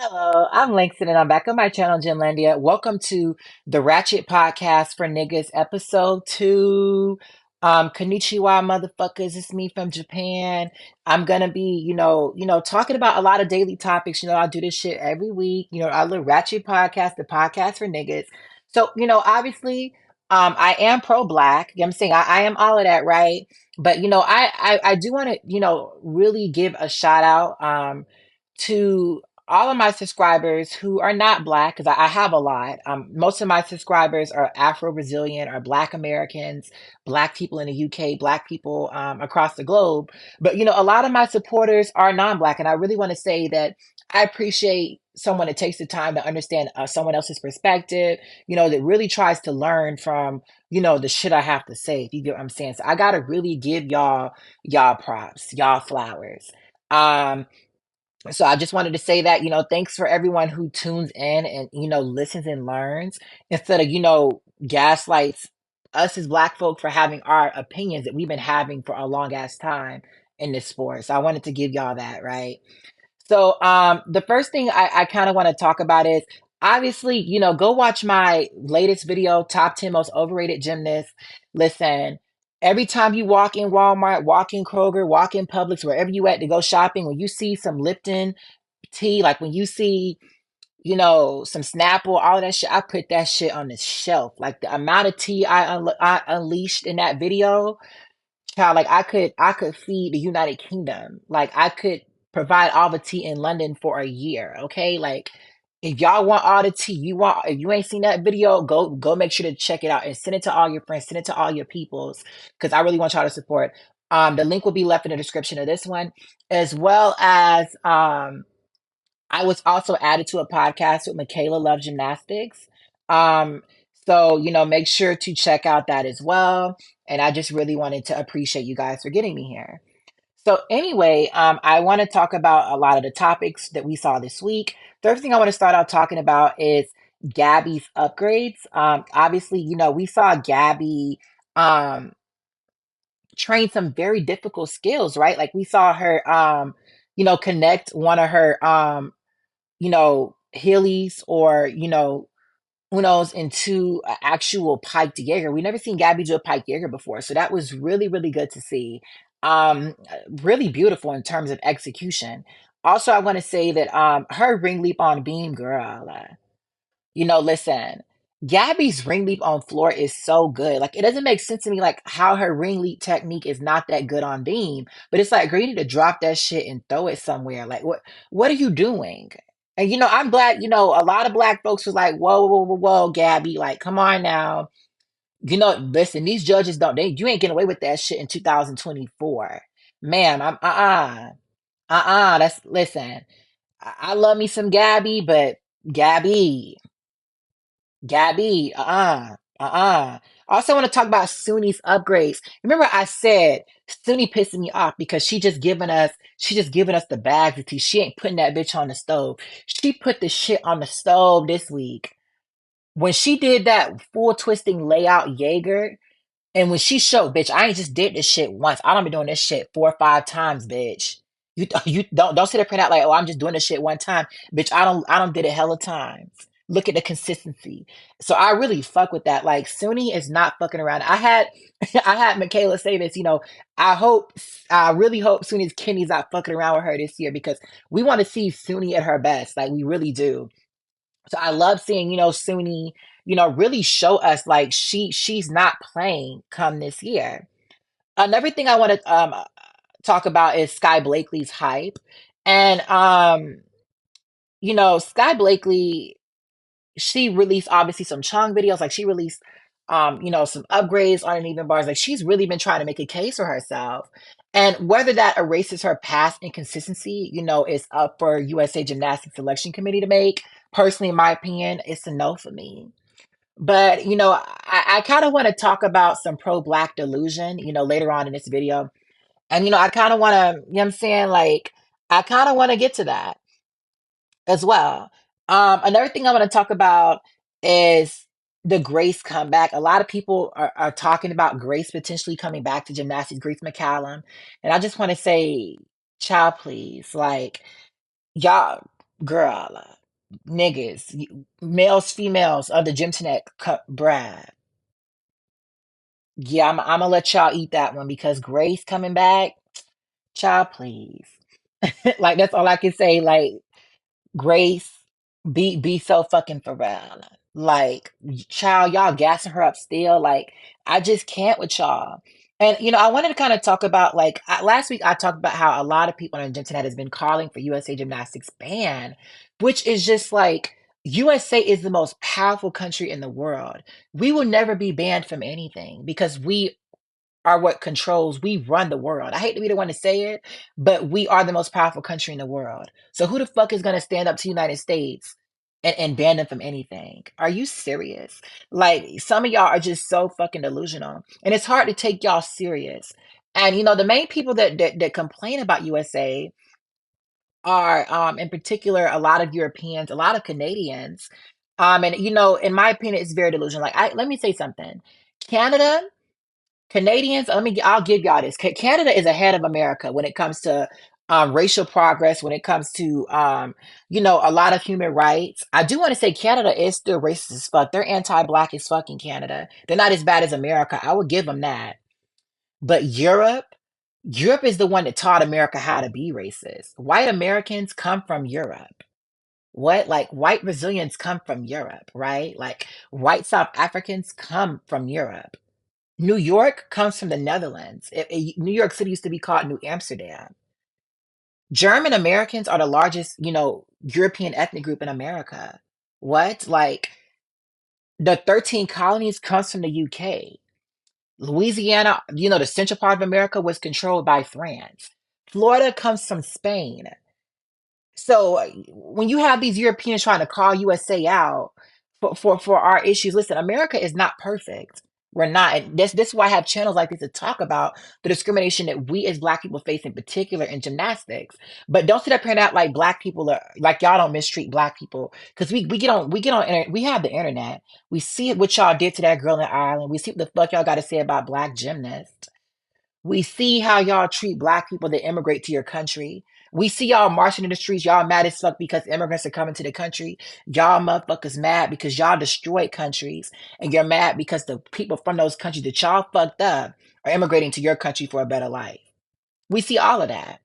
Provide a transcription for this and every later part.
Hello, I'm Langston and I'm back on my channel, Gymlandia. Welcome to the Ratchet Podcast for Niggas, episode 2. Konnichiwa, motherfuckers. It's me from Japan. I'm gonna be, talking about a lot of daily topics. I do this shit every week. Our little Ratchet Podcast, the podcast for niggas. So, obviously, I am pro-black. You know what I'm saying? I am all of that, right? But, I do want to, really give a shout out, to all of my subscribers who are not black, because I have a lot. Most of my subscribers are Afro-Brazilian or Black Americans, Black people in the UK, Black people across the globe. But a lot of my supporters are non-Black, and I really want to say that I appreciate someone that takes the time to understand someone else's perspective. That really tries to learn from the shit I have to say. If you get what I'm saying, so I gotta really give y'all props, y'all flowers. Um, so I just wanted to say that, thanks for everyone who tunes in and, listens and learns instead of, gaslights us as Black folk for having our opinions that we've been having for a long ass time in this sport. So I wanted to give y'all that, right? So the first thing I kind of want to talk about is obviously, go watch my latest video, Top 10 Most Overrated Gymnasts. Listen, every time you walk in Walmart, walk in Kroger, walk in Publix, wherever you at to go shopping, when you see some Lipton tea, like when you see, some Snapple, all of that shit, I put that shit on the shelf. Like the amount of tea I unleashed in that video, child, like I could feed the United Kingdom. Like I could provide all the tea in London for a year. Okay. Like if y'all want all the tea if you ain't seen that video, go make sure to check it out and send it to all your friends, send it to all your peoples, because I really want y'all to support. The link will be left in the description of this one, as well as I was also added to a podcast with Makayla Love Gymnastics. Um, so, make sure to check out that as well. And I just really wanted to appreciate you guys for getting me here. So, anyway, I want to talk about a lot of the topics that we saw this week. First thing I want to start out talking about is Gabby's upgrades. Obviously, we saw Gabby um, train some very difficult skills, right? Like we saw her, connect one of her Heelys or, Unos into an actual piked Jaeger. We never seen Gabby do a piked Jaeger before. So that was really, really good to see. Really beautiful in terms of execution. Also, I want to say that her ring leap on beam, girl. Listen, Gabby's ring leap on floor is so good. Like, it doesn't make sense to me, like, how her ring leap technique is not that good on beam. But it's like, girl, you need to drop that shit and throw it somewhere. Like, what are you doing? And I'm glad, a lot of Black folks was like, whoa, whoa, whoa, whoa, Gabby, like, come on now. Listen, these judges you ain't getting away with that shit in 2024. Ma'am, listen, I love me some Gabby, but Gabby. Gabby, I also want to talk about Suni's upgrades. Remember, I said Suni pissing me off because she just giving us the bags of tea. She ain't putting that bitch on the stove. She put the shit on the stove this week. When she did that full twisting layout Jaeger, and when she showed, bitch, I ain't just did this shit once. I don't be doing this shit 4 or 5 times, bitch. You don't sit up and out like, oh, I'm just doing this shit one time, bitch. I don't did it hella times. Look at the consistency. So I really fuck with that. Like Suni is not fucking around. I had I had Makayla say this. I really hope Suni's Kenny's not fucking around with her this year because we want to see Suni at her best. Like we really do. So I love seeing, Suni, really show us like she's not playing come this year. Another thing I want to talk about is Skye Blakely's hype. And Skye Blakely, she released obviously some Chong videos, like she released some upgrades on uneven bars. Like she's really been trying to make a case for herself. And whether that erases her past inconsistency, is up for USA Gymnastics Selection Committee to make. Personally, in my opinion, it's a no for me. But I kind of want to talk about some pro-black delusion, later on in this video. And I kind of want to, what I'm saying? Like, I kind of want to get to that as well. Another thing I want to talk about is the Grace comeback. A lot of people are talking about Grace potentially coming back to gymnastics, Grace McCallum. And I just want to say, child, please, like, y'all. girl, niggas, males, females of the bruh. Yeah, I'm gonna let y'all eat that one because Grace coming back, child, please. Like that's all I can say. Like Grace, be so fucking for real. Like, child, y'all gassing her up still. Like, I just can't with y'all. And I wanted to kind of talk about like last week. I talked about how a lot of people on the internet has been calling for USA Gymnastics ban, which is just like USA is the most powerful country in the world. We will never be banned from anything because we are what controls, we run the world. I hate to be the one to say it, but we are the most powerful country in the world. So who the fuck is gonna stand up to the United States and ban them from anything? Are you serious? Like some of y'all are just so fucking delusional. And it's hard to take y'all serious. And the main people that complain about USA are in particular a lot of Europeans, a lot of Canadians. And in my opinion, it's very delusional. Like let me say something. Canada Canadians, I'll give y'all this. Canada is ahead of America when it comes to racial progress, when it comes to, a lot of human rights. I do want to say Canada is still racist as fuck. They're anti-black as fuck in Canada. They're not as bad as America. I will give them that. But Europe is the one that taught America how to be racist. White Americans come from Europe. What? Like white Brazilians come from Europe, right? Like white South Africans come from Europe. New York comes from the Netherlands. New York City used to be called New Amsterdam. German Americans are the largest, European ethnic group in America. What? Like the 13 colonies comes from the UK. Louisiana, the central part of America was controlled by France. Florida comes from Spain. So when you have these Europeans trying to call USA out for our issues, listen, America is not perfect. We're not. And this is why I have channels like this to talk about the discrimination that we as Black people face in particular in gymnastics. But don't sit up here and act like Black people are like y'all don't mistreat Black people because we have the internet. We see what y'all did to that girl in Ireland. We see what the fuck y'all got to say about Black gymnasts. We see how y'all treat Black people that immigrate to your country. We see y'all marching in the streets. Y'all mad as fuck because immigrants are coming to the country. Y'all motherfuckers mad because y'all destroyed countries. And you're mad because the people from those countries that y'all fucked up are immigrating to your country for a better life. We see all of that.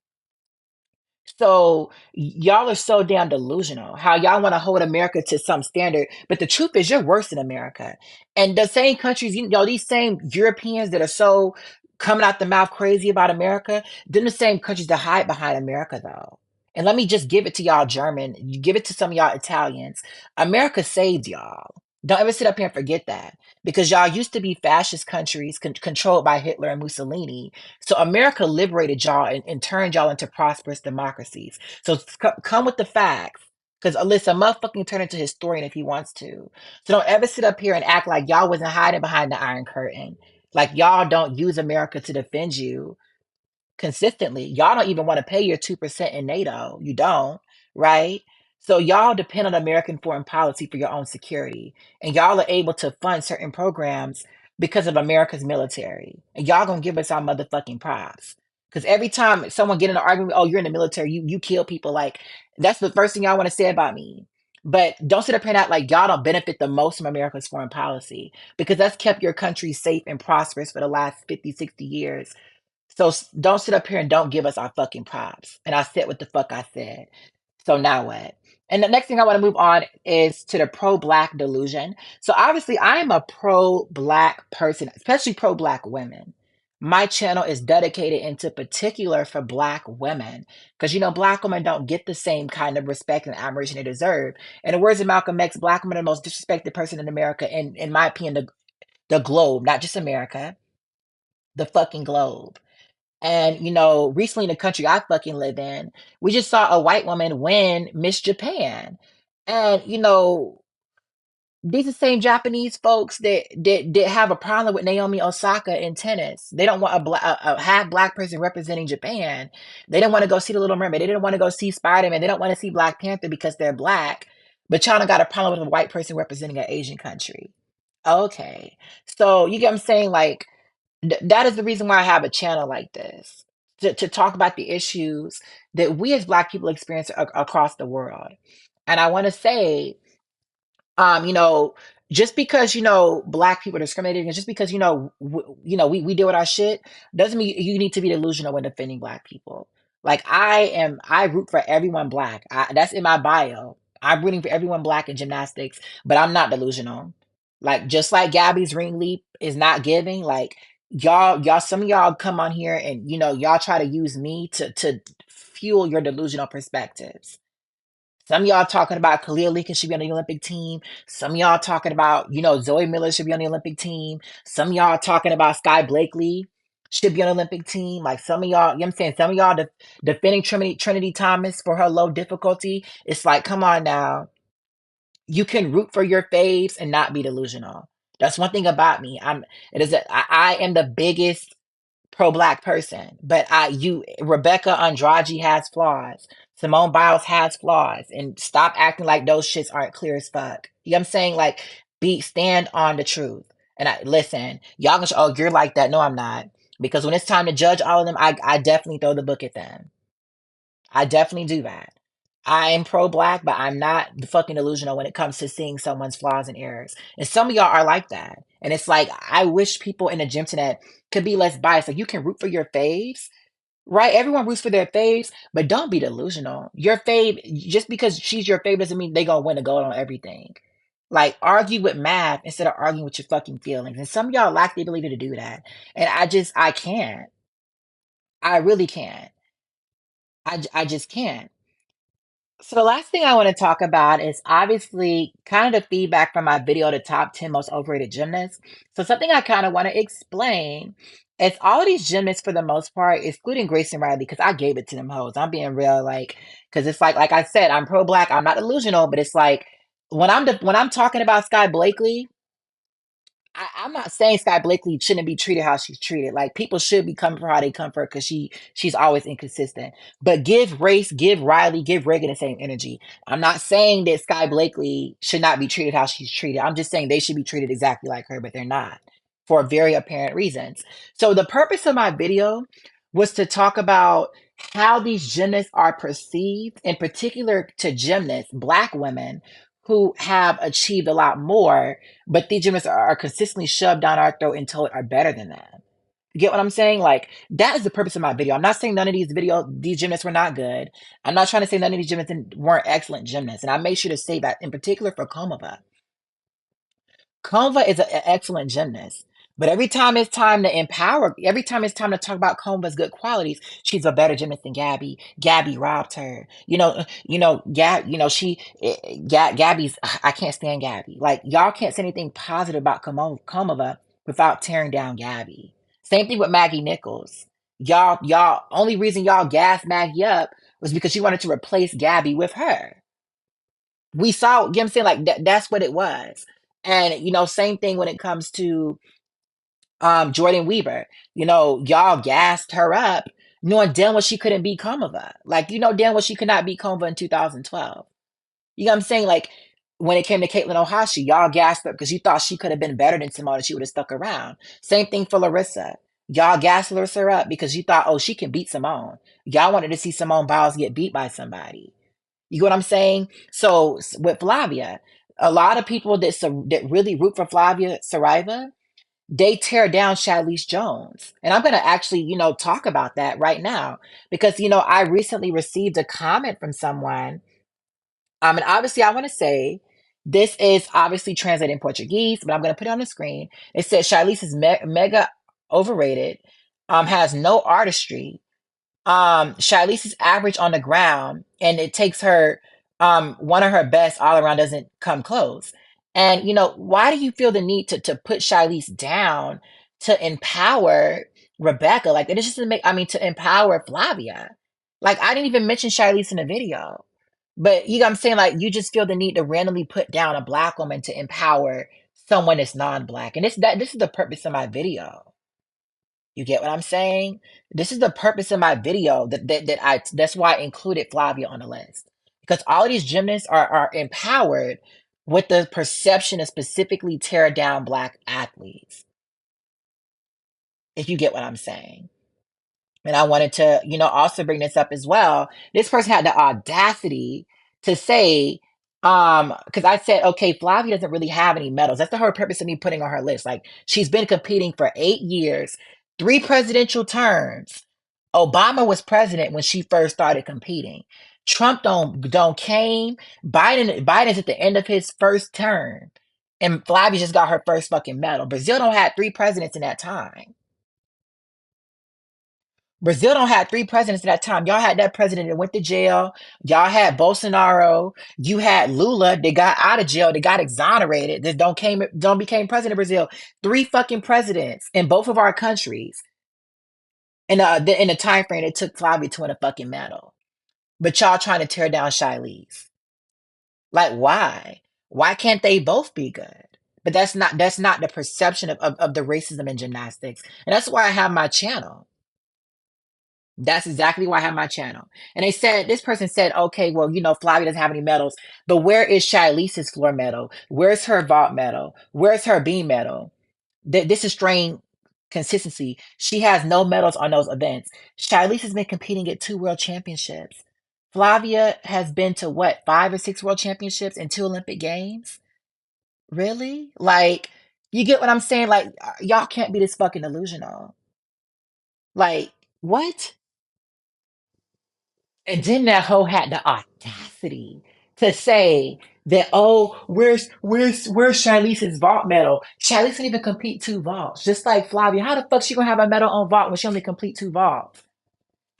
So y'all are so damn delusional. How y'all want to hold America to some standard, but the truth is you're worse than America. And the same countries, these same Europeans that are so coming out the mouth crazy about America, they're the same countries that hide behind America though. And let me just give it to y'all German, you give it to some of y'all Italians. America saved y'all. Don't ever sit up here and forget that. Because y'all used to be fascist countries controlled by Hitler and Mussolini, so America liberated y'all and turned y'all into prosperous democracies. So come with the facts. Because listen, motherfucker can turn into historian if he wants to. So don't ever sit up here and act like y'all wasn't hiding behind the Iron Curtain. Like y'all don't use America to defend you consistently. Y'all don't even want to pay your 2% in NATO. You don't, right? So y'all depend on American foreign policy for your own security. And y'all are able to fund certain programs because of America's military. And y'all gonna give us our motherfucking props. Because every time someone get in an argument, oh, you're in the military, you kill people. Like that's the first thing y'all want to say about me. But don't sit up here and act like y'all don't benefit the most from America's foreign policy because that's kept your country safe and prosperous for the last 50, 60 years. So don't sit up here and don't give us our fucking props. And I said what the fuck I said. So now what? And the next thing I want to move on is to the pro-black delusion. So obviously I am a pro-black person, especially pro-black women. My channel is dedicated into particular for black women because black women don't get the same kind of respect and admiration they deserve. In the words of Malcolm X, black women are the most disrespected person in America, and in my opinion, the globe, not just America, the fucking globe. And, recently in the country I fucking live in, we just saw a white woman win Miss Japan. And, these are the same Japanese folks that have a problem with Naomi Osaka in tennis. They don't want a half black person representing Japan. They don't want to go see The Little Mermaid. They didn't want to go see Spider-Man. They don't want to see Black Panther because they're black. But China got a problem with a white person representing an Asian country. Okay. So you get what I'm saying? Like, that is the reason why I have a channel like this to talk about the issues that we as Black people experience across the world. And I want to say, you know, just because Black people are discriminated, and just because we deal with our shit, doesn't mean you need to be delusional when defending Black people. Like I root for everyone Black. That's in my bio. I'm rooting for everyone Black in gymnastics, but I'm not delusional. Like just like Gabby's ring leap is not giving. Like y'all, some of y'all come on here and y'all try to use me to fuel your delusional perspectives. Some of y'all talking about Khalil Lincoln should be on the Olympic team. Some of y'all talking about, Zoe Miller should be on the Olympic team. Some of y'all talking about Skye Blakeley should be on the Olympic team. Like some of y'all, I'm saying? Some of y'all defending Trinity Thomas for her low difficulty. It's like, come on now. You can root for your faves and not be delusional. That's one thing about me. I am the biggest pro-Black person, but Rebecca Andrade has flaws. Simone Biles has flaws, and stop acting like those shits aren't clear as fuck. You know what I'm saying? Like, stand on the truth. And I listen, y'all can oh, you're like that. No, I'm not. Because when it's time to judge all of them, I definitely throw the book at them. I definitely do that. I am pro-Black, but I'm not the fucking delusional when it comes to seeing someone's flaws and errors. And some of y'all are like that. And it's like, I wish people in the gym tonight could be less biased. Like, you can root for your faves, right? Everyone roots for their faves, but don't be delusional. Your fave, just because she's your fave doesn't mean they gonna win a gold on everything. Like, argue with math instead of arguing with your fucking feelings. And some of y'all lack the ability to do that. And I can't. I really can't. I just can't. So the last thing I want to talk about is obviously kind of the feedback from my video, the top 10 most overrated gymnasts. So something I kind of want to explain is all of these gymnasts for the most part, excluding Grace and Riley, because I gave it to them hoes. I'm being real, like, because it's like I said, I'm pro-Black, I'm not delusional, but it's like when I'm talking about Skye Blakely, I'm not saying Skye Blakely shouldn't be treated how she's treated. Like people should be coming for how they come for her because she's always inconsistent. But give Race, give Riley, give Reagan the same energy. I'm not saying that Skye Blakely should not be treated how she's treated. I'm just saying they should be treated exactly like her, but they're not for very apparent reasons. So the purpose of my video was to talk about how these gymnasts are perceived, in particular to gymnasts, Black women who have achieved a lot more, but these gymnasts are consistently shoved down our throat and told are better than them. You get what I'm saying? Like that is the purpose of my video. I'm not saying none of these gymnasts were not good. I'm not trying to say none of these gymnasts weren't excellent gymnasts. And I made sure to say that in particular for Komova. Kova is an excellent gymnast. But every time it's time to talk about Kova's good qualities, she's a better gymnast than Gabby. Gabby robbed her. Gabby's, I can't stand Gabby. Like, y'all can't say anything positive about Komova without tearing down Gabby. Same thing with Maggie Nichols. Only reason y'all gassed Maggie up was because she wanted to replace Gabby with her. We saw, you know what I'm saying? Like that's what it was. And same thing when it comes to Jordan Weaver. Y'all gassed her up, knowing damn well she couldn't beat Komova. Like, damn well she could not beat Komova in 2012. You know what I'm saying? Like when it came to Caitlin Ohashi, y'all gassed her because you thought she could have been better than Simone if she would have stuck around. Same thing for Larissa. Y'all gassed Larissa up because you thought, oh, she can beat Simone. Y'all wanted to see Simone Biles get beat by somebody. You get what I'm saying? So with Flavia, a lot of people that really root for Flavia Saraiva, they tear down Charlize Jones. And I'm going to actually, talk about that right now because, I recently received a comment from someone. And obviously I want to say this is obviously translated in Portuguese, but I'm going to put it on the screen. It says Charlize is mega overrated, has no artistry, Charlize is average on the ground, and it takes her one of her best all around doesn't come close. And why do you feel the need to put Charlize down to empower Rebecca? Like that is just to make to empower Flavia. Like I didn't even mention Charlize in the video. But you know what I'm saying? Like you just feel the need to randomly put down a Black woman to empower someone that's non-Black. And this is the purpose of my video. You get what I'm saying? This is the purpose of my video that's why I included Flavia on the list. Because all of these gymnasts are empowered with the perception to specifically tear down Black athletes. If you get what I'm saying. And I wanted to, also bring this up as well. This person had the audacity to say, because I said, okay, Flavia doesn't really have any medals. That's the whole purpose of me putting on her list. Like, she's been competing for 8 years, 3 presidential terms. Obama was president when she first started competing. Trump don't came. Biden's at the end of his first term, and Flavia just got her first fucking medal. Brazil don't have 3 presidents in that time. Brazil don't have 3 presidents at that time. Y'all had that president that went to jail. Y'all had Bolsonaro. You had Lula. They got out of jail. They got exonerated. They don't became president of Brazil. 3 fucking presidents in both of our countries in the time frame it took Flavia to win a fucking medal. But y'all trying to tear down Shiley's. Like, why? Why can't they both be good? But that's not the perception of the racism in gymnastics. And that's why I have my channel. That's exactly why I have my channel. And this person said, okay, well, Flavia doesn't have any medals, but where is Shilisa's floor medal? Where's her vault medal? Where's her beam medal? This is strained consistency. She has no medals on those events. Shilisa's been competing at 2 world championships. Flavia has been to what, 5 or 6 world championships and 2 Olympic Games? Really? Like, you get what I'm saying? Like, y'all can't be this fucking delusional. Like, what? And then that hoe had the audacity to say that, oh, where's Shalice's vault medal? Shalice didn't even complete 2 vaults, just like Flavia. How the fuck she gonna have a medal on vault when she only complete 2 vaults?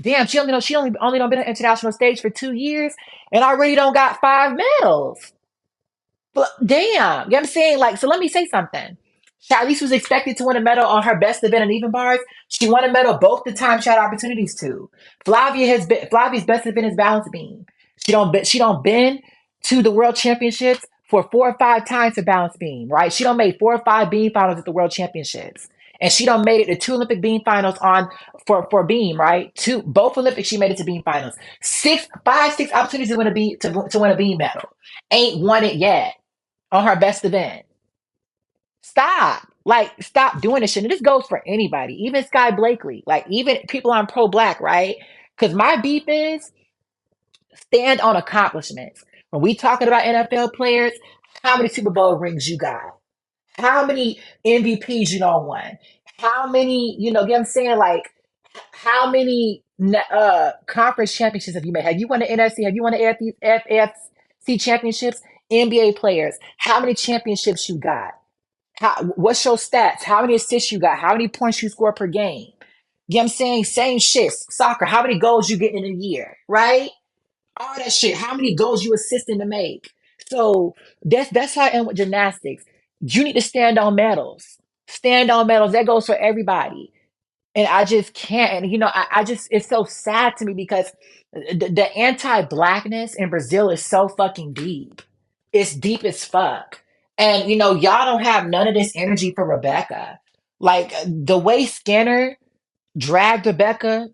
Damn, she only don't been on international stage for 2 years and already don't got 5 medals. But damn, you know what I'm saying? Like, so let me say something. Charlize was expected to win a medal on her best event in even bars. She won a medal both the time she had opportunities to. Flavia's best event is balance beam. She don't been to the world championships for 4 or 5 times for balance beam, right? She don't make 4 or 5 beam finals at the world championships. And she don't made it to 2 Olympic beam finals on for beam, right? Both Olympics she made it to beam finals. 6 opportunities to win a beam medal. Ain't won it yet on her best event. Stop. Like, stop doing this shit. And this goes for anybody, even Skye Blakeley, like, even people on pro black, right? Because my beef is stand on accomplishments. When we talking about NFL players, how many Super Bowl rings you got? How many MVPs you don't won? How many, get what I'm saying? Like, how many conference championships have you made? Have you won the NFC? Have you won the FFC championships? NBA players, how many championships you got? What's your stats? How many assists you got? How many points you score per game? You know what I'm saying? Same shit. Soccer, how many goals you get in a year, right? All that shit. How many goals you assisting to make? So that's how I am with gymnastics. You need to stand on medals. Stand on medals. That goes for everybody. And I just can't. And I just it's so sad to me because the anti-blackness in Brazil is so fucking deep. It's deep as fuck. And y'all don't have none of this energy for Rebecca. Like the way Skinner dragged Rebecca,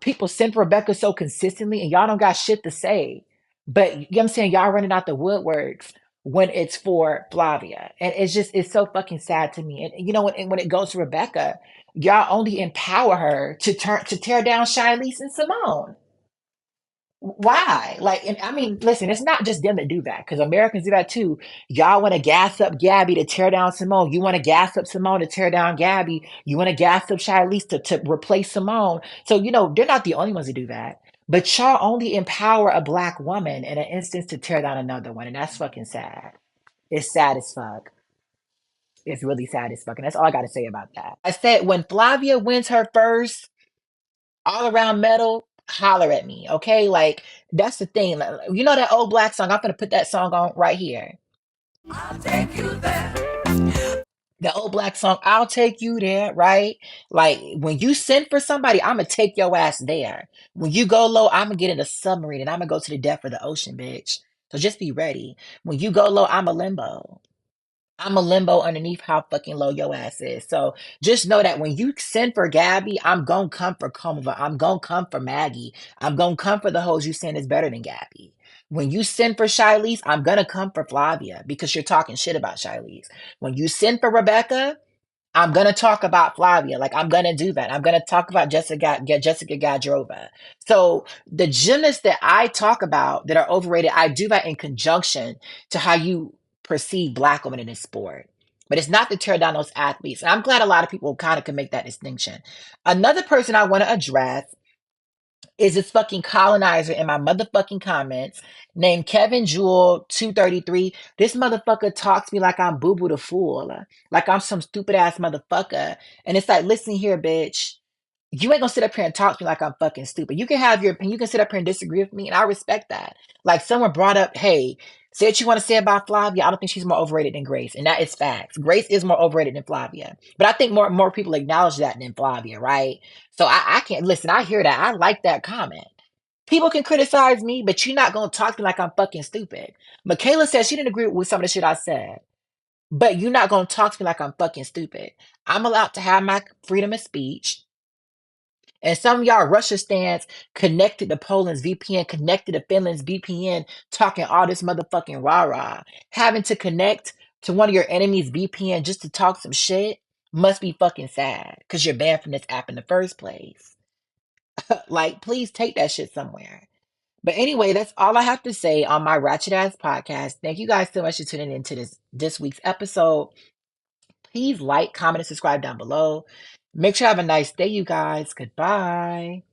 people sent Rebecca so consistently, and y'all don't got shit to say. But you know what I'm saying? Y'all running out the woodworks when it's for Flavia. And it's so fucking sad to me. And when it goes to Rebecca, y'all only empower her to tear down Shilese and Simone. Why? Like, and I mean, listen, it's not just them that do that because Americans do that too. Y'all want to gas up Gabby to tear down Simone. You want to gas up Simone to tear down Gabby. You want to gas up Shilese to replace Simone. So, they're not the only ones that do that. But y'all only empower a black woman in an instance to tear down another one. And that's fucking sad. It's sad as fuck. It's really sad as fuck. And that's all I got to say about that. I said when Flavia wins her first all around medal, holler at me, okay? Like, that's the thing. Like, that old black song? I'm gonna put that song on right here. I'll take you there. The old black song, I'll take you there, right? Like, when you send for somebody, I'm gonna take your ass there. When you go low, I'm gonna get in a submarine and I'm gonna go to the depth of the ocean, bitch. So just be ready. When you go low, I'm a limbo. I'm a limbo underneath how fucking low your ass is. So just know that when you send for Gabby, I'm gonna come for Comova. I'm gonna come for Maggie. I'm gonna come for the hoes you send is better than Gabby. When you send for Shilese, I'm gonna come for Flavia because you're talking shit about Shilese. When you send for Rebecca, I'm gonna talk about Flavia. Like I'm gonna do that. I'm gonna talk about Jessica Gadrova. So the gymnasts that I talk about that are overrated, I do that in conjunction to how you perceive Black women in this sport. But it's not to tear down those athletes. And I'm glad a lot of people kind of can make that distinction. Another person I want to address is this fucking colonizer in my motherfucking comments named Kevin Jewel 233. This motherfucker talks to me like I'm Boo Boo the Fool, like I'm some stupid ass motherfucker. And it's like, listen here, bitch. You ain't gonna sit up here and talk to me like I'm fucking stupid. You can have your opinion. You can sit up here and disagree with me, and I respect that. Like someone brought up, hey, say what you want to say about Flavia. I don't think she's more overrated than Grace, and that is facts. Grace is more overrated than Flavia, but I think more people acknowledge that than Flavia, right? So I can't listen. I hear that. I like that comment. People can criticize me, but you're not gonna talk to me like I'm fucking stupid. Makayla said she didn't agree with some of the shit I said, but you're not gonna talk to me like I'm fucking stupid. I'm allowed to have my freedom of speech. And some of y'all Russia stands connected to Poland's VPN, connected to Finland's VPN, talking all this motherfucking rah-rah. Having to connect to one of your enemy's VPN just to talk some shit must be fucking sad because you're banned from this app in the first place. Like, please take that shit somewhere. But anyway, that's all I have to say on my Ratchet Ass podcast. Thank you guys so much for tuning into this week's episode. Please like, comment, and subscribe down below. Make sure you have a nice day, you guys. Goodbye.